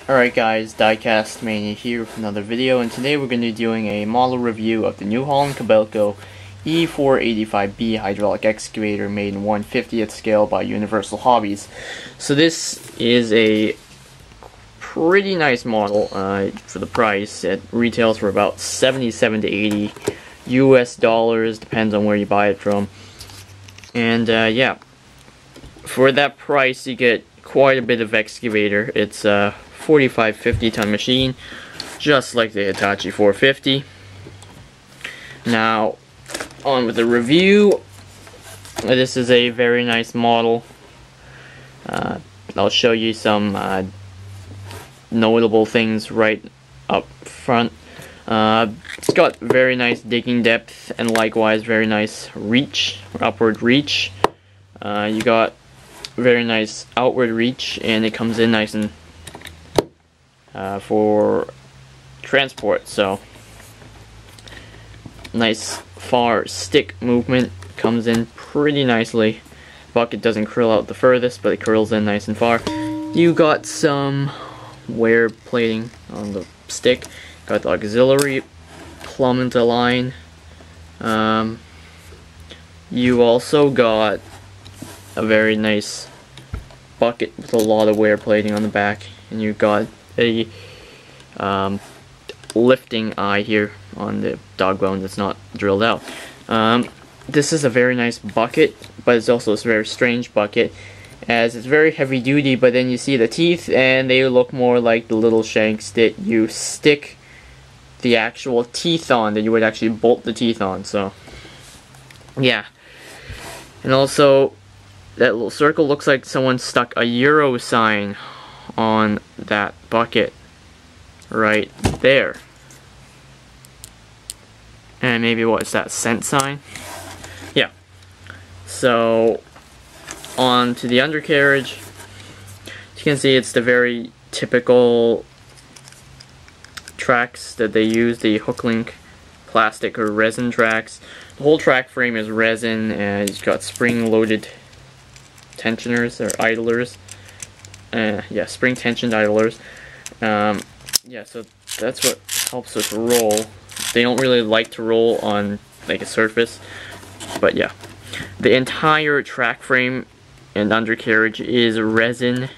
Alright guys, diecastmania here with another video, and today we're going to be doing a model review of the new Holland Kobelco E485B hydraulic excavator made in 1/50th scale by Universal Hobbies. So this is a pretty nice model for the price. It retails for about 77 to 80 US dollars, depends on where you buy it from. And yeah, for that price you get quite a bit of excavator. It's 45 50-ton machine, just like the Hitachi 450. Now, on with the review. This is a very nice model. I'll show you some notable things right up front. It's got very nice digging depth and likewise very nice reach, upward reach. You got very nice outward reach, and it comes in nice and for transport. So nice far stick movement, comes in pretty nicely. Bucket doesn't curl out the furthest, but it curls in nice and far. You got some wear plating on the stick. Got the auxiliary plumb into line. You also got a very nice bucket with a lot of wear plating on the back, and you got a lifting eye here on the dog bone that's not drilled out. This is a very nice bucket, but it's also a very strange bucket, as it's very heavy duty, but then you see the teeth and they look more like the little shanks that you stick the actual teeth on, that you would actually bolt the teeth on. So yeah, and also that little circle looks like someone stuck a euro sign on that bucket right there. And maybe what's that, cent sign? Yeah. So on to the undercarriage. As you can see, it's the very typical tracks that they use, the hook link plastic or resin tracks. The whole track frame is resin, and it's got spring loaded tensioners or idlers. Yeah, spring tensioned idlers. Yeah, so that's what helps with roll. They don't really like to roll on like a surface, but yeah. The entire track frame and undercarriage is resin,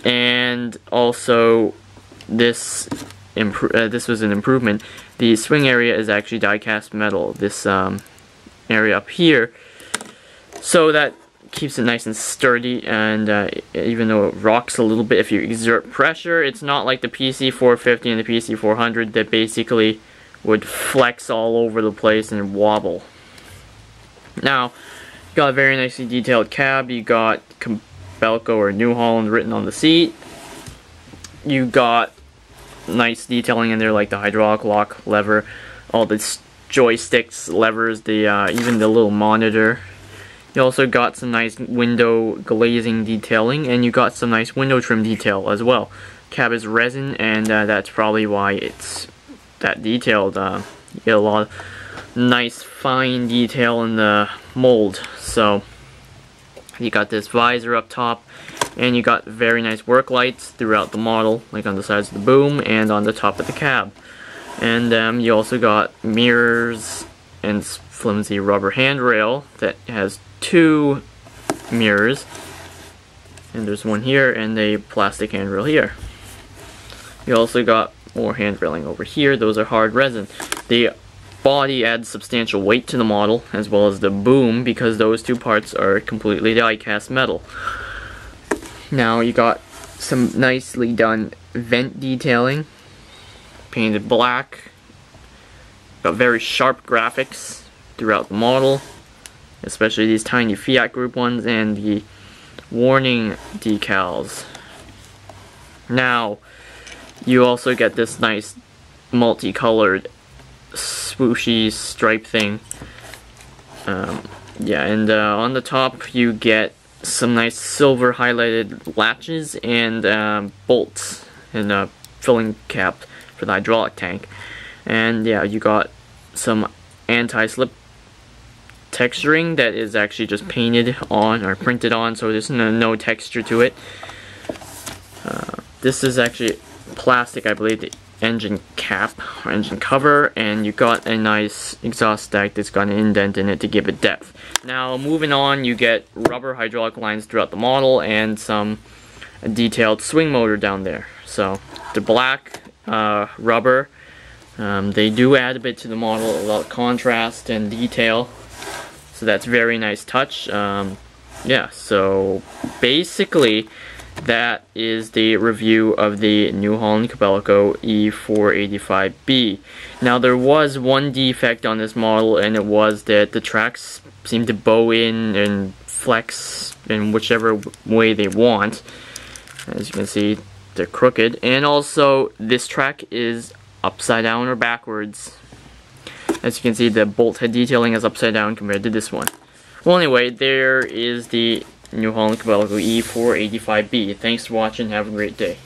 and also this was an improvement. The swing area is actually die-cast metal. This area up here, so that keeps it nice and sturdy, and even though it rocks a little bit if you exert pressure, it's not like the PC 450 and the PC 400 that basically would flex all over the place and wobble. Now, you got a very nicely detailed cab. You got Kobelco or New Holland written on the seat. You got nice detailing in there, like the hydraulic lock lever, all the joysticks, levers, the even the little monitor. You also got some nice window glazing detailing, and you got some nice window trim detail as well. Cab is resin, and that's probably why it's that detailed. You get a lot of nice fine detail in the mold. So you got this visor up top, and you got very nice work lights throughout the model, like on the sides of the boom and on the top of the cab. And you also got mirrors and flimsy rubber handrail that has 2 mirrors, and there's one here and a plastic handrail here. You also got more handrailing over here. Those are hard resin. The body adds substantial weight to the model, as well as the boom, because those 2 parts are completely die-cast metal. Now you got some nicely done vent detailing, painted black. Got very sharp graphics throughout the model, especially these tiny Fiat Group ones and the warning decals. Now, you also get this nice multicolored swooshy stripe thing. Yeah, and on the top you get some nice silver highlighted latches and bolts and a filling cap for the hydraulic tank. And yeah, you got some anti-slip texturing that is actually just painted on or printed on, so there's no texture to it. This is actually plastic, I believe, the engine cap or engine cover, and you got a nice exhaust stack that's got an indent in it to give it depth. Now moving on, you get rubber hydraulic lines throughout the model and some detailed swing motor down there. So the black rubber, they do add a bit to the model, a lot of contrast and detail, so that's very nice touch. Yeah, so basically that is the review of the new Holland Kobelco E485B. Now there was one defect on this model, and it was that the tracks seem to bow in and flex in whichever way they want. As you can see, they're crooked, and also this track is upside down or backwards. As you can see, the bolt head detailing is upside down compared to this one. Well, anyway, there is the New Holland Kobelco E485B. Thanks for watching. Have a great day.